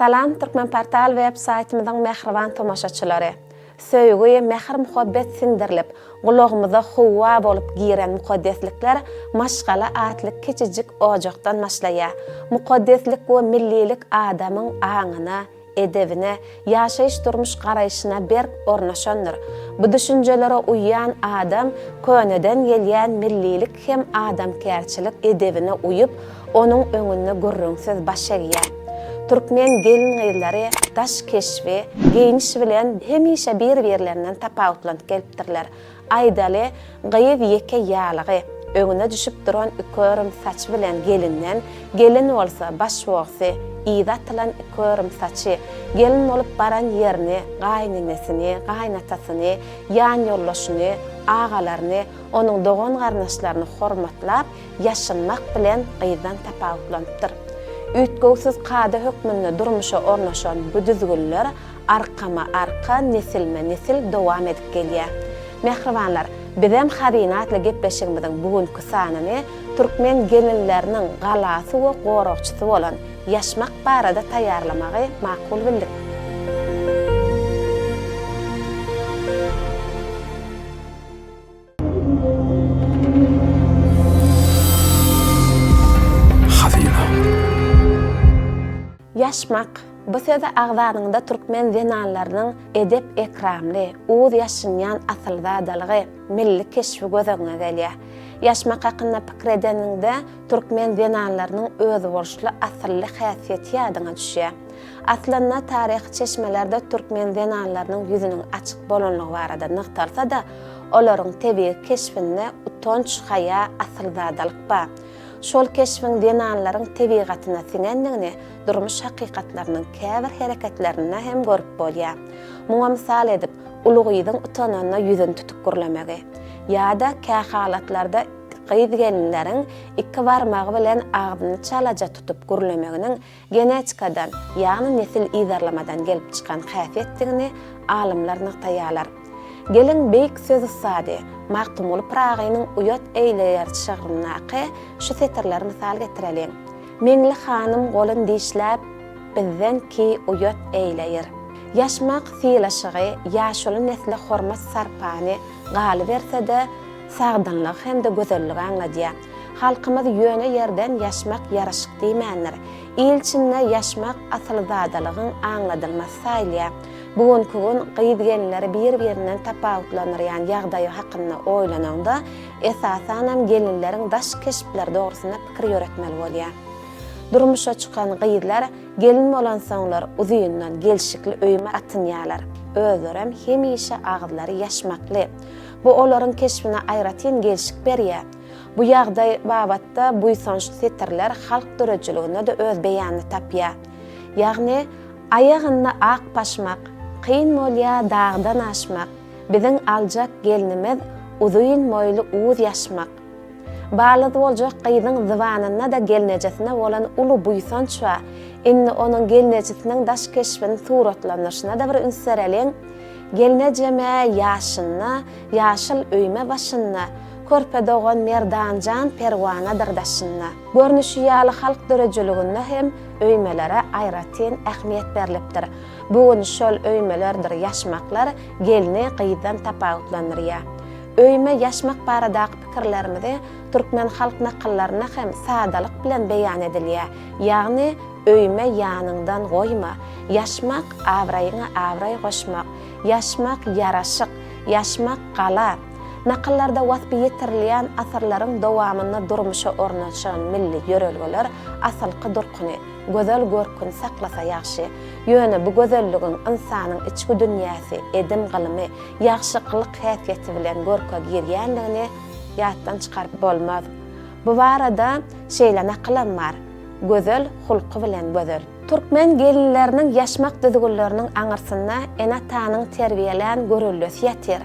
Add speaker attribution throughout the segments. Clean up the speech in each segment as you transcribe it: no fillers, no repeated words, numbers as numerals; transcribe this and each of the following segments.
Speaker 1: Salam Türkmen Portal web-saytymyzyň mähriban tomaşaçylary. Söýgü, mähir muhabbet sindirilip, gulagymyza huwa bolup giren mukaddeslikler maşgala atlyk keçijik ojaqdan başlaýar. Mukaddeslik we millilik adamyň aňyna, edebine, ýaşaýyş durmuş garaýşyna berk ornaşandyr. Bu düşünjelere uýan adam köneden gelýän millilik hem adamkärçilik edebine uyup, onuň öňünde gürrüňsiz başaýar. Türkmen gelin gylary daş keşfi, geyiniş bilen hemişe bir-birlerinden tapawutlanıp gelipdirler. Aýdaly gyýyp ýeke ýalygy, öňüne düşüp duran körüm saç bilen gelinden, gelin bolsa baş bogsy, ýyda atylan körüm saçy, gelin bolup baran ýerini, gaýnynesini, gaýnatasyny, ýan ýollaşyny, agalaryny, onuň dogan garnaşlaryny hormatlap, ýaşanmak bilen gyýdan tapawutlanıpdyr. Ütgöwsiz qada hökmünde durmuşa ornaşan bu düzgünler arka nesilme nesil dowam edip gelýär. Mehribanlar, bizem hadinatla gepleşigimiziň bugünkü sanyny türkmen gelinleriniň galasy we goraqçysy bolan ýaşmak barada taýýarlamagy makul bildik. Ýaşmak bu söze agzanyňda türkmen zenanlarynyň edep ekramly, uz ýaşynýan asyldadalygy, milli keşfi gözüňe gelýär. Ýaşmak hakynda pikir edeninde türkmen zenanlarynyň özü bolşly asylly häsiýeti ýadyňa düşýär. Aslynda taryhy çeşmelerde türkmen zenanlarynyň ýüzüniň açyk bolanlygy barada nyktalsa-da, olaryň tebii keşfinde utanç haya asyldadalyk bar. Şol keşfin denanlaryň tebigatyna siňendigini durmuş hakykatlarynyň käbir hereketlerine hem görüp bolýar. Muňa misal edip, ulugydyň utananyna ýüzüni tutup gürlemegi ýa-da kähalatlarda gyýdgenleriň iki barmagy bilen agdyny çalaja tutup gürlemeginiň genetikadan, ýagny nesil ýyzarlamadan gelip çykan häsiýetdigini alymlar nyktaýarlar. Gelin beýik sözi sady, Maktumul Pragynyň uyat eýleýär şagrynaky şu setirleri misal getirelim. Meňli hanym golun diýişläp, bizden ki uyat eýleýär. Ýaşmak fiýlaşygy, ýaşuly nesle hormat sarpany galy berse-de, sagdanlyk hem de gözelligi aňladýar. Halkymyz ýöne ýerden ýaşmak ýaraşyk diýmändir. İlçinde ýaşmak asyldadalygyň aňladylmasy saýlýar. Bugünkü gün gyýdgenleri bir-birinden tapawutlanýan ýagdaýy hakynda oýlananda esasanam gelinleriň daş keşpler dogrusyna pikir ýöretmeli bolýar. Durmuşa çykan gyýdlar gelin bolan soňlar uzyňdan gelşikli öýme atynýarlar. Özlerem hemişe agdlary ýaşmakly. Bu olaryň keşfine aýratyn gelşik berýär. Bu ýagdaý babatda buýsançly setirler halk dörejiliginde de öz beýanyny tapýar. Ýagny ayagynda ak paşmak, kıyın molya dağdan aşmak, bizim aljak gelinimiz uzun moylu uğuz yaşmak. Bağlıdı olacak kıydın zıvanına da gelinejesine olan ulu buysanç wa, inni onun gelinejesinin daş keşfinin suratlanışına da bir ünserelin, gelinejeme yaşınna, yaşıl öýme başınna, körpe doğan merdancan perwanadır daşynna. Görnüşi ýaly halk dörejiliginde hem öýmelere aýratyn ähmiýet berilipdir. Bugün şol öýmelerdir ýaşmaklar gelini gyýdan tapawutlanýar. Öýme ýaşmak baradaky pikirlerimizi türkmen halk nakyllaryna hem sadalyk bilen beýan edilýär. Ýagny öýme ýanyňdan goýma, ýaşmak awraýyňa awraý goşmak, ýaşmak ýaraşyk, ýaşmak gala. Nakyllarda wasby ýetirilýän asarlaryň dowamyna durmuşa ornaşan milli ýörelgeler asylky durkuny, gözel görküni saklasa ýaxşy. Ýöne bu gözelligiň insanyň içki dünýäsi, edim gylymy, ýaxşyklyk häsiýeti bilen görke girýändigini ýatdan çykaryp bolmaz. Bu barada şeýle nakyllar bar. Gözel hulky bilen gözel. Türkmen gelinleriniň ýaşmak düzgünleriniň aňyrsyna enatanyň terbiýelen görüllüsi ýetir.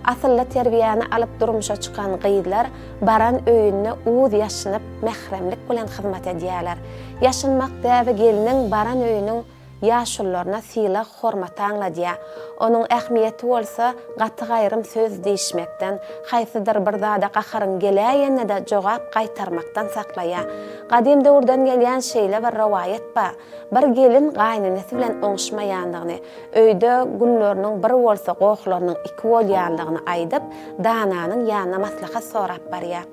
Speaker 1: Asylly terbiýany alyp durmuşa çykan gyýdlar baran öýünde uğuz ýaşynyp mehremlik bilen hyzmat edýärler. Ýaşynmak däbi geliniň baran öýüniň ýaşullaryna syla hormat aňladýar. Onuň ähmiýeti bolsa gaty gaýrym söz diýişmekden, haýsydyr bir zada gaharyň geläýände de jogap gaýtarmakdan saklaýar. Qadim döwürden gelýän şeýle bir rawayet ba. Bir gelin gaýnanysy bilen oňuşmaýandygyny, öýde günleriniň bir bolsa goklarynyň iki bolýandygyny aýdyp, Dananyň ýanyna maslahat sorap barýar.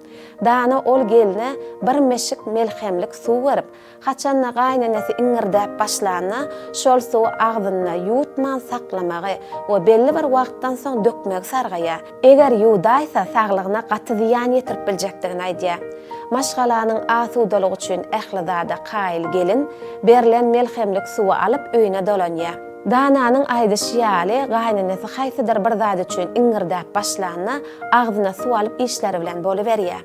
Speaker 1: Dana ol geline bir meşik melhemlik suw berip, haçanna gaýnanysy iňirdäp başlanyna, şol suwy agdyna ýutman saklamagy we belli bir wagtdan soň dökmek sargaya. Eger ýudaýsa saglygyna gaty ziýan ýetirip biljekdigini aýdýar. Maşgalanyň asudalygy üçin ählizada qaýyl gelin berilen melhemlik suwy alyp öýüne dolanýar. Dananyň aýdyşy ýaly gaýnanysy haýsydyr bir zat üçin iňirdäp başlanyna agdyna suw alyp işleri bilen boluberýär.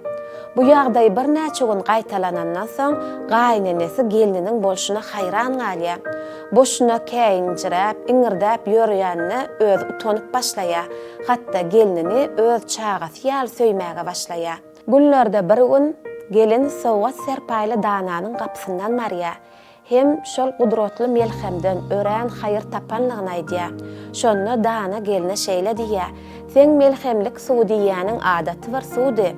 Speaker 1: Bu ýagdaý bir näçe gün gaýtalanandan soň gaýnanysy gelininiň bolşuna haýran galýar. Boşuna käýinjiräp, iňirdäp ýörýänine öz utanyp başlaýar. Hatda gelinini öz çagasy ýaly söýmäge başlaýar. Günlerde bir gün gelin sowga serpaýly Dananyň gapysyndan marýar. Hem şol gudratly melhemden ören haýyr tapanlygyny aýdýar. Şonu Dana geline şeýle diýär: "Sen melhemlik suw diýäniň adaty bir suwdy.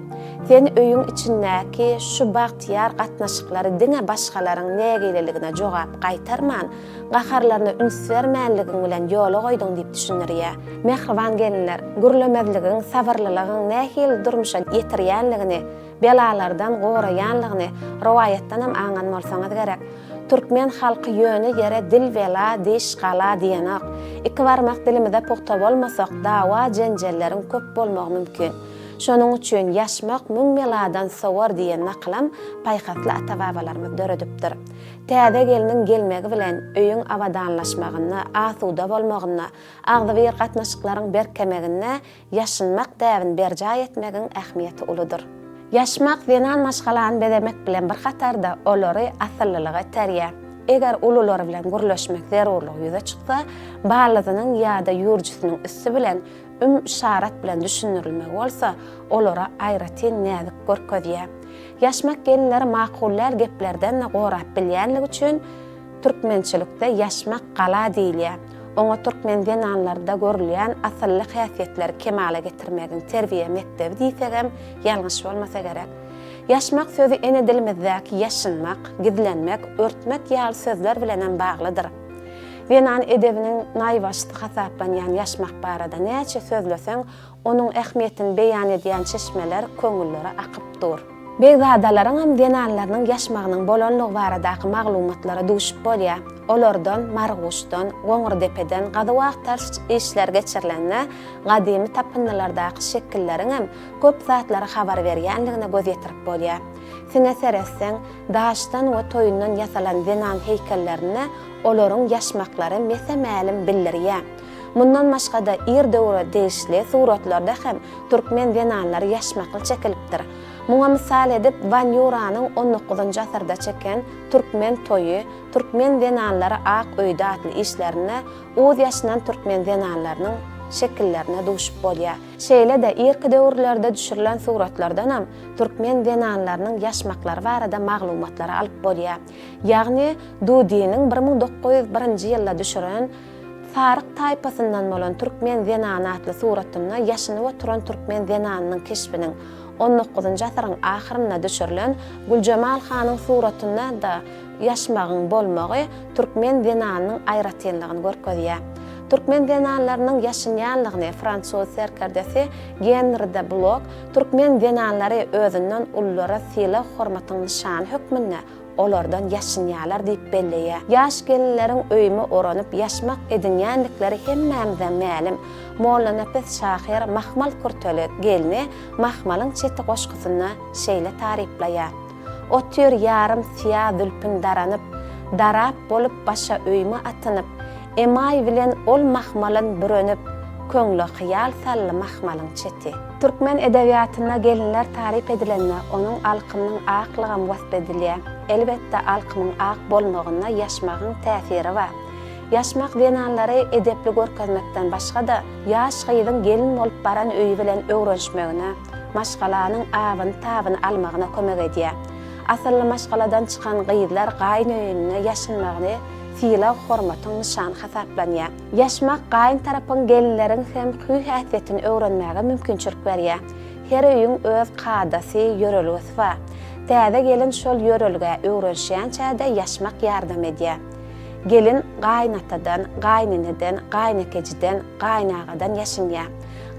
Speaker 1: Sen öýüň içindäki şu bagtyar gatnaşyklary diňe başgalaryň nägeleligine jogap gaýtarman, gaharlaryna üns bermänligiň bilen ýola goýdyň" diýip düşünürýär. Mehriban gelinler, gürlemezligiň, sabyrlylygyň nähil durmuşa ýetirýänligini, belalardan goraýanlygyny rawayetden hem aňanmalsaňyz gerek. Türkmen halky ýöne ýere dil bela, diş gala diýenek. Iki barmak dilimizde pokta bolmasak dawa jenjelleriň köp bolmagy mümkin. Şonuň üçin ýaşmak müň meladan sowar diýen naklam paýhasly ata-babalarymyz döredipdir. Täze geliniň gelmegi bilen öýüň awadanlaşmagyna, asuda bolmagyna, agdy bir gatnaşyklaryň berkemegine ýaşynmak däwin berja etmegiň ähmiýeti uludur. Ýaşmak zenan maşgalany bedemek bilen bir hatarda olary asyllylyga terýär. Eger ulular bilen gürleşmek zerurlygy ýüze çyksa, balazynyň ýa-da ýurjysynyň üstü bilen işaret bilen düşünürilmek bolsa, olara aýratyn näzik görkezýär. Ýaşmak gelinleri makullar geplerden gorap bilýänligi üçin türkmençilikde ýaşmak gala diýilýär. Oňa türkmen denanlarda görülýän asylly häsiýetleri kemale getirmegiň terbiýe mekdebi diýsegem ýalňyş bolmasa gerek. Ýaşmak sözü ene dilimizdäki ýaşynmak, gizlenmek, örtmek ýaly sözler bilen hem baglydyr. Wenan edebiniň naýbaşdy hasaplanýan ýaşmak barada näçe sözleseň, onuň ähmiýetini beýan edýän çeşmeler köňüllere akyp dur. Begzadalaryň hem denanlarynyň ýaşmagynyň bolanlygy baradaky maglumatlara duşup bolýar. Olardan Marguşdan, Goňurdepeden gadawaq ters işler geçirilende gadymy tapynlardaky şekilleriň hem köp zatlary habar berýänligine göz ýetirip bolýar. Siňe seretseň, daşdan we toýundan ýasalan denan heýkellerine olaryň ýaşmaklary mesemälim bildirýär. Mundan başgada ir döwre değişli suratlarda hem türkmen denanlary ýaşmakly çekilipdir. Muňa misal edip Van Yuranyň 19-njy asyrda çeken türkmen toýu, türkmen denanlary ak öýde atly işlerine öz ýaşynan türkmen denanlarynyň şekillerine duşup bolýar. Şeýle de irki döwürlerde düşürilen suratlardan hem türkmen denanlarynyň ýaşmaklary barada maglumatlary alyp bolýar. Ýagny Dudiýanyň 1901-nji ýylda düşüren Saryk taýpasyndan bolan türkmen denany atly suratyna ýaşyny oturan türkmen denanynyň keşfiniň 19-njy asyryň ahyryna düşürilen Güljemal hanyň suratyna da ýaşmagyň bolmagy türkmen denanynyň aýratynlygyny görkezýär. Türkmen denanlarynyň ýaşynýanlygyny Fransuz serkerdesi Henri de Bloch türkmen denanlary özünden ullara sila hormatyň nişany hökmünde olardan ýaşynýarlar diýip belleýär. Ýaş gelinleriň öýüme oranyp ýaşmak edinýänlikleri hemmämize mälim. Molla Nefes Şahir Mahmal Kurtöle gelini Mahmalyň çeti goşgusyna şeýle taripleýär. O tür ýarym siýa dülpün daranyp, darap bolup başa öýüme atynyp, emay bilen ol mahmalyn bürönüp, köňlü hyýal sally mahmalyň çeti. Türkmen edebiýatyna gelinler tarip edilende onuň alkymyň aklygyny wasp edilýär. Elbetde alkymyň ak bolmagyna ýaşmagyň täsiri bar. Ýaşmak denanlary edepli görkezmekden başga da ýaş gyzyň gelin bolup baran öýü bilen öwrenşmegine, maşgalanyň awyny tabyny almagyna kömek edýär. Asylly maşgaladan çykan gyzlar gaýyn öýüne ýaşynmagyny sila hormatyň nişany hasaplanýar. Ýaşmak gaýyn tarapyň gelinleriň hem huy häsiýetini öwrenmäge mümkinçilik berýär. Her öýüň öz gadasy, ýörelgisi bar. Täze gelin şol yörelge öwrenşýän çäde ýaşmak ýardam edýär. Gelin gaýnatadan, gaýnyneden, gaýnekejiden, gaýnagadan ýaşynýar.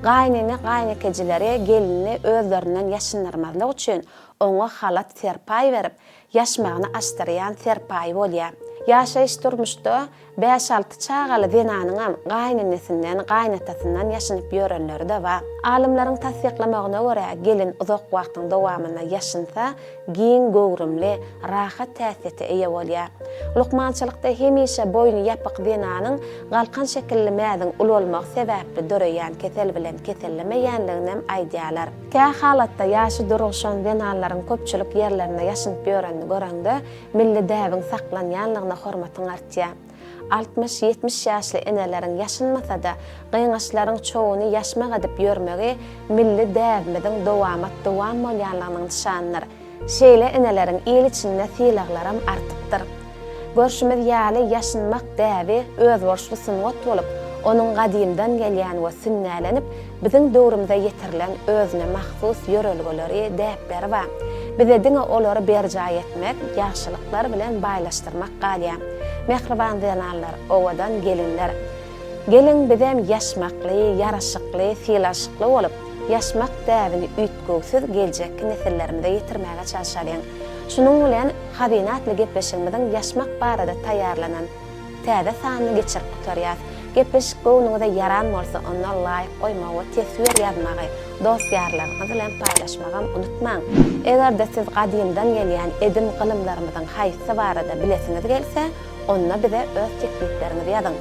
Speaker 1: Gaýnyny gaýnekejileri gelini özlerinden ýaşynarmazlyk üçin oňa halat terpay berip, ýaşmagyny aşdyrýan terpay bolýar. Ýaşaýyş durmuşda 5-6 çagaly denanyňam gaýnynesinden, gaýnatasyndan ýaşanyp ýörenleri de bar. Alimlaryň tasdiklamagyna görä, gelin uzak wagtyň dowamyna ýaşynsa, giň göwrümli, rahat täsirte eýe bolýar. Lukmançylykda hemişe boyny ýapyk denanyň galkan şekilli mädin ul bolmak sebäpli döreýän kesel bilen kesellemeýänliginem aýdýarlar. Kä halatda ýaşy duruşan denalaryň köpçülik ýerlerine ýaşanyp ýörenini göreňde, milli däbiň saklanýanlygyna hormatyň artýar. 60-70 ýaşly eneleriň ýaşynmasa da, gyňaşlaryň çoğuny ýaşmak edip ýörmegi milli däbimiziň dowam bolýanlygynyň nişanydyr. Şeýle eneleriň el içinde sylaklaram artypdyr. Görşümiz ýaly ýaşynmak däbi öz borçly sunwat bolup, onuň gadymdan gelýän we sünnälenip, biziň döwrümizde ýetirilen özüne mahsus ýörelgeleri däpleri bar. Bize diňe olary berjaý etmek, ýaşylyklar bilen baýlaşdyrmak galýar. Mehriban denallar, owadan gelinler. Gelin bizem ýaşmakly, ýaraşykly, sylaşykly bolup, ýaşmak däbini üýtgüsiz geljekki nesillerimize ýetirmäge çalışarýan. Şunuň bilen habinatly gepleşigimiziň ýaşmak barada taýýarlanan täze sanyny geçirip tutarýar. Gepleşik gonuňyza yaran bolsa, onda laýyk goýmagy, tesbir ýazmagy, dostýarlaryňyz bilen paýlaşmagy unutmaň. Eger de siz gadymdan gelýän edim gylymlarymyzyň haýsy barada bilesiňiz gelse, onda bize öz tekliplerinizi ýazyň.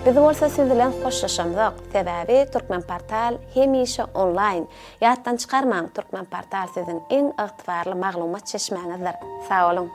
Speaker 1: Biz bolsa siz bilen hoşlaşamyk. Sebäbi Türkmen Portal hemişe online. Ýatdan çykarmaň, Türkmen Portal siziň iň ygtybarly maglumat çeşmäňizdir. Sag olun.